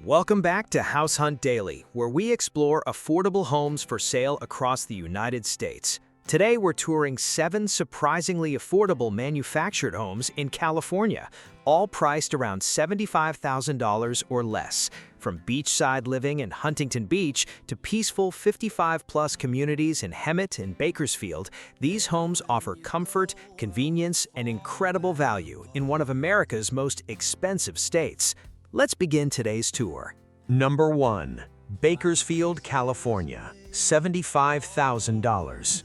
Welcome back to House Hunt Daily, where we explore affordable homes for sale across the United States. Today, we're touring 7 surprisingly affordable manufactured homes in California, all priced around $75,000 or less. From beachside living in Huntington Beach to peaceful 55-plus communities in Hemet and Bakersfield, these homes offer comfort, convenience, and incredible value in one of America's most expensive states. Let's begin today's tour. Number 1. Bakersfield, California, $75,000.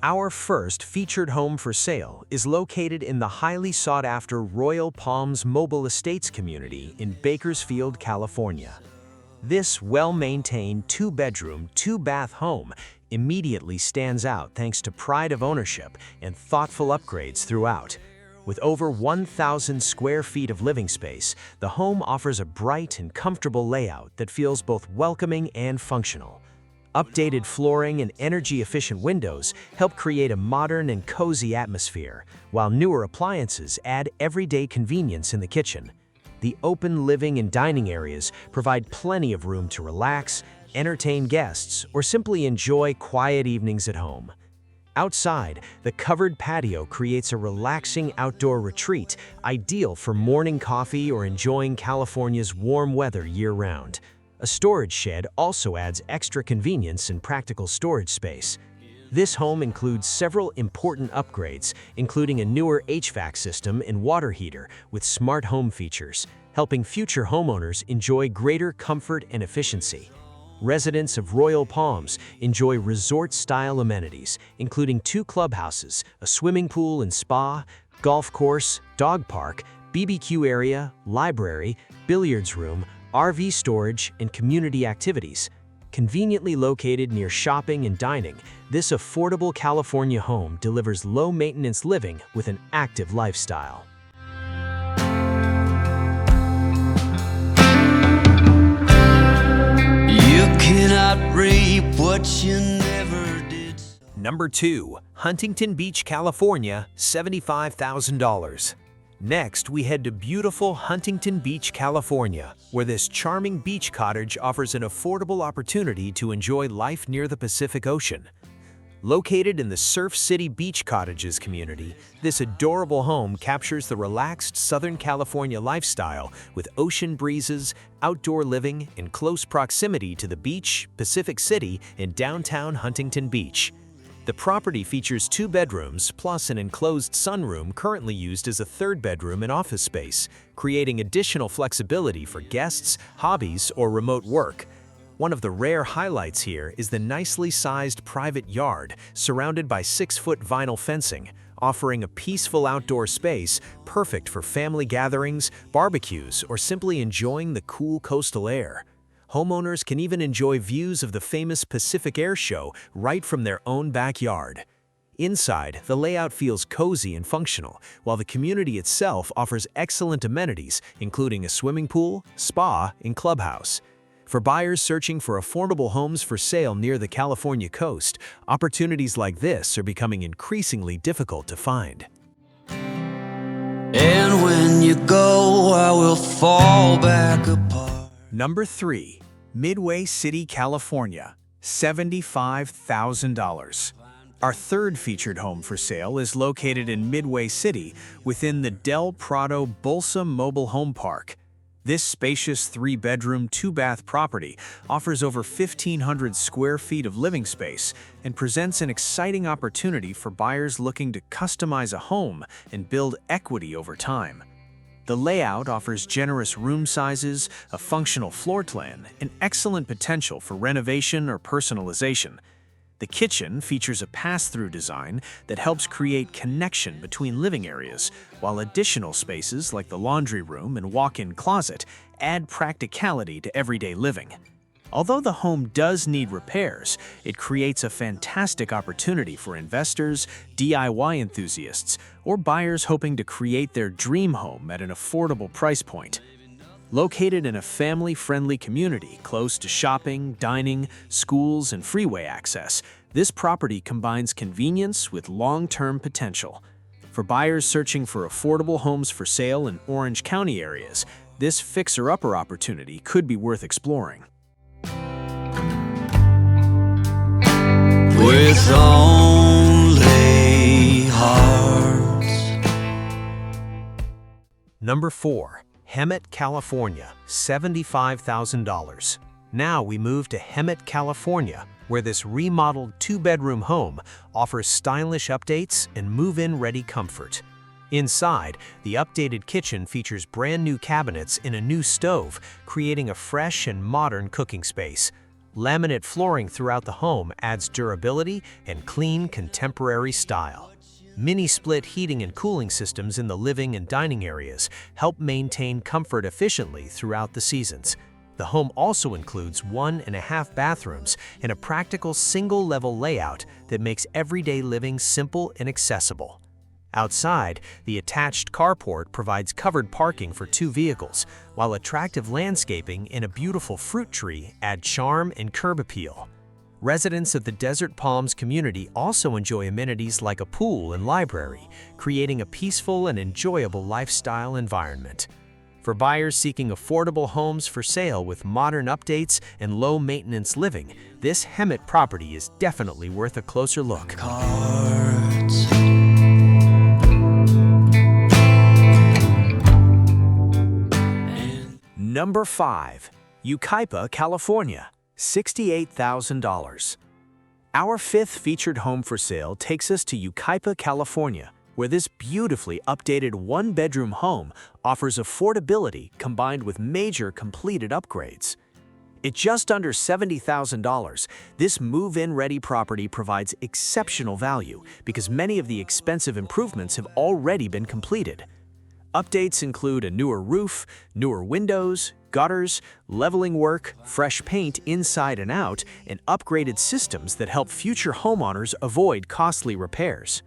Our first featured home for sale is located in the highly sought-after Royal Palms Mobile Estates community in Bakersfield, California. This well-maintained 2-bedroom, 2-bath home immediately stands out thanks to pride of ownership and thoughtful upgrades throughout. With over 1,000 square feet of living space, the home offers a bright and comfortable layout that feels both welcoming and functional. Updated flooring and energy-efficient windows help create a modern and cozy atmosphere, while newer appliances add everyday convenience in the kitchen. The open living and dining areas provide plenty of room to relax, entertain guests, or simply enjoy quiet evenings at home. Outside, the covered patio creates a relaxing outdoor retreat, ideal for morning coffee or enjoying California's warm weather year-round. A storage shed also adds extra convenience and practical storage space. This home includes several important upgrades, including a newer HVAC system and water heater with smart home features, helping future homeowners enjoy greater comfort and efficiency. Residents of Royal Palms enjoy resort-style amenities, including 2 clubhouses, a swimming pool and spa, golf course, dog park, BBQ area, library, billiards room, RV storage, and community activities. Conveniently located near shopping and dining, this affordable California home delivers low-maintenance living with an active lifestyle. Cannot reap what you never did. Number 2. Huntington Beach, California, $75,000. Next, we head to beautiful Huntington Beach, California, where this charming beach cottage offers an affordable opportunity to enjoy life near the Pacific Ocean. Located in the Surf City Beach Cottages community, this adorable home captures the relaxed Southern California lifestyle with ocean breezes, outdoor living, and close proximity to the beach, Pacific City, and downtown Huntington Beach. The property features 2 bedrooms plus an enclosed sunroom currently used as a 3rd bedroom and office space, creating additional flexibility for guests, hobbies, or remote work. One of the rare highlights here is the nicely sized private yard surrounded by 6-foot vinyl fencing, offering a peaceful outdoor space perfect for family gatherings, barbecues, or simply enjoying the cool coastal air. Homeowners can even enjoy views of the famous Pacific Air Show right from their own backyard. Inside, the layout feels cozy and functional, while the community itself offers excellent amenities, including a swimming pool, spa, and clubhouse. For buyers searching for affordable homes for sale near the California coast, opportunities like this are becoming increasingly difficult to find. And when you go, I will fall back apart. Number 3. Midway City, California, $75,000. Our third featured home for sale is located in Midway City within the Del Prado Bolsa Mobile Home Park. This spacious 3-bedroom, 2-bath property offers over 1,500 square feet of living space and presents an exciting opportunity for buyers looking to customize a home and build equity over time. The layout offers generous room sizes, a functional floor plan, and excellent potential for renovation or personalization. The kitchen features a pass-through design that helps create connection between living areas, while additional spaces like the laundry room and walk-in closet add practicality to everyday living. Although the home does need repairs, it creates a fantastic opportunity for investors, DIY enthusiasts, or buyers hoping to create their dream home at an affordable price point. Located in a family-friendly community close to shopping, dining, schools, and freeway access, this property combines convenience with long-term potential. For buyers searching for affordable homes for sale in Orange County areas, this fixer-upper opportunity could be worth exploring. with only hearts. Number 4. Hemet, California, $75,000. Now we move to Hemet, California, where this remodeled 2-bedroom home offers stylish updates and move-in ready comfort. Inside, the updated kitchen features brand new cabinets and a new stove, creating a fresh and modern cooking space. Laminate flooring throughout the home adds durability and clean contemporary style. Mini-split heating and cooling systems in the living and dining areas help maintain comfort efficiently throughout the seasons. The home also includes 1.5 bathrooms and a practical single-level layout that makes everyday living simple and accessible. Outside, the attached carport provides covered parking for 2 vehicles, while attractive landscaping and a beautiful fruit tree add charm and curb appeal. Residents of the Desert Palms community also enjoy amenities like a pool and library, creating a peaceful and enjoyable lifestyle environment. For buyers seeking affordable homes for sale with modern updates and low-maintenance living, this Hemet property is definitely worth a closer look. Cards. Number 5. Yucaipa, California, $68,000. Our 5th featured home for sale takes us to Yucaipa, California, where this beautifully updated 1-bedroom home offers affordability combined with major completed upgrades. At just under $70,000, this move-in ready property provides exceptional value because many of the expensive improvements have already been completed. Updates include a newer roof, newer windows, gutters, leveling work, fresh paint inside and out, and upgraded systems that help future homeowners avoid costly repairs.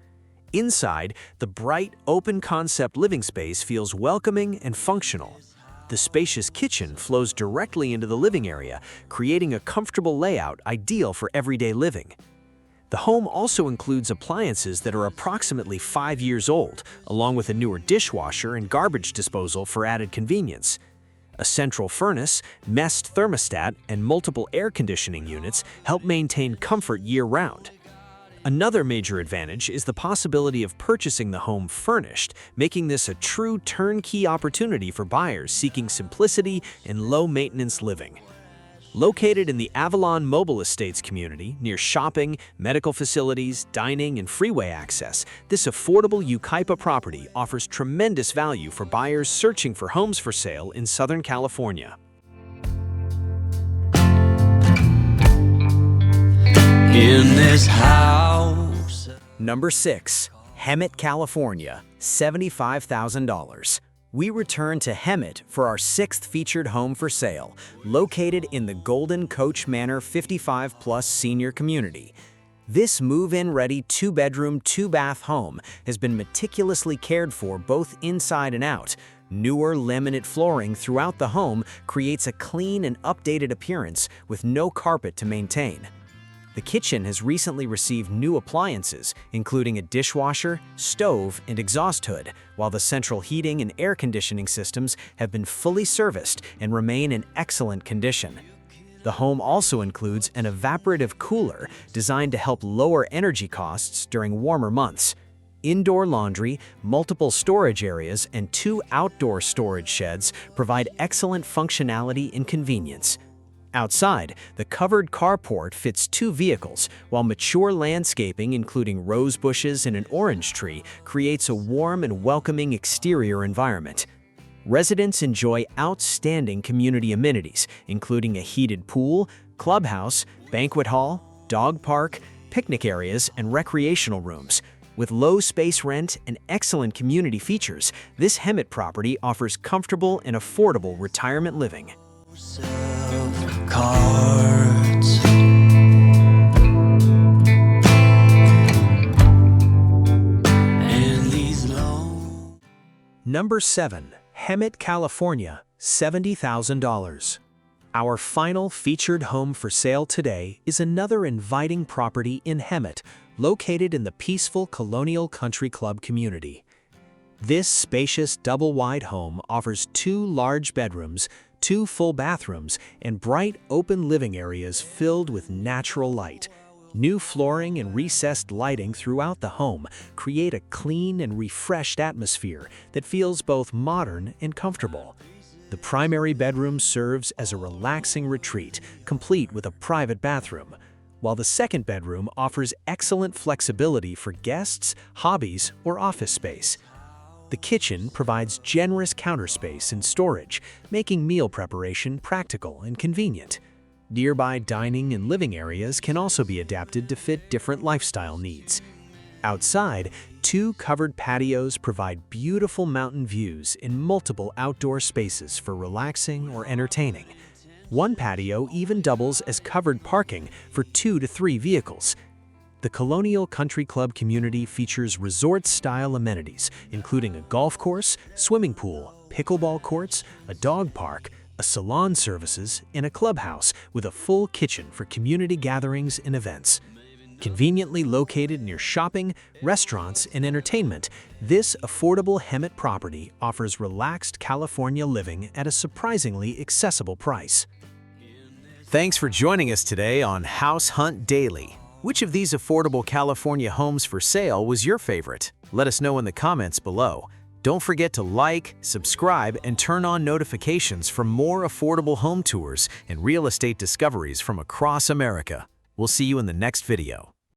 Inside, the bright, open-concept living space feels welcoming and functional. The spacious kitchen flows directly into the living area, creating a comfortable layout ideal for everyday living. The home also includes appliances that are approximately 5 years old, along with a newer dishwasher and garbage disposal for added convenience. A central furnace, meshed thermostat, and multiple air conditioning units help maintain comfort year-round. Another major advantage is the possibility of purchasing the home furnished, making this a true turnkey opportunity for buyers seeking simplicity and low-maintenance living. Located in the Avalon Mobile Estates community, near shopping, medical facilities, dining, and freeway access, this affordable Yucaipa property offers tremendous value for buyers searching for homes for sale in Southern California. In this house. Number 6. Hemet, California, $75,000. We return to Hemet for our 6th featured home for sale, located in the Golden Coach Manor 55-plus senior community. This move-in ready 2-bedroom, 2-bath home has been meticulously cared for both inside and out. Newer laminate flooring throughout the home creates a clean and updated appearance with no carpet to maintain. The kitchen has recently received new appliances, including a dishwasher, stove, and exhaust hood, while the central heating and air conditioning systems have been fully serviced and remain in excellent condition. The home also includes an evaporative cooler designed to help lower energy costs during warmer months. Indoor laundry, multiple storage areas, and 2 outdoor storage sheds provide excellent functionality and convenience. Outside, the covered carport fits 2 vehicles, while mature landscaping including rose bushes and an orange tree creates a warm and welcoming exterior environment. Residents enjoy outstanding community amenities, including a heated pool, clubhouse, banquet hall, dog park, picnic areas, and recreational rooms. With low space rent and excellent community features, this Hemet property offers comfortable and affordable retirement living. Cards. And these long. Number 7. Hemet, California, $70,000. Our final featured home for sale today is another inviting property in Hemet, located in the peaceful Colonial Country Club community. This spacious double-wide home offers 2 large bedrooms, 2 full bathrooms, and bright open living areas filled with natural light. New flooring and recessed lighting throughout the home create a clean and refreshed atmosphere that feels both modern and comfortable. The primary bedroom serves as a relaxing retreat, complete with a private bathroom, while the second bedroom offers excellent flexibility for guests, hobbies, or office space. The kitchen provides generous counter space and storage, making meal preparation practical and convenient. Nearby dining and living areas can also be adapted to fit different lifestyle needs. Outside, 2 covered patios provide beautiful mountain views in multiple outdoor spaces for relaxing or entertaining. One patio even doubles as covered parking for 2 to 3 vehicles. The Colonial Country Club community features resort-style amenities, including a golf course, swimming pool, pickleball courts, a dog park, a salon services, and a clubhouse with a full kitchen for community gatherings and events. Conveniently located near shopping, restaurants, and entertainment, this affordable Hemet property offers relaxed California living at a surprisingly accessible price. Thanks for joining us today on House Hunt Daily. Which of these affordable California homes for sale was your favorite? Let us know in the comments below. Don't forget to like, subscribe, and turn on notifications for more affordable home tours and real estate discoveries from across America. We'll see you in the next video.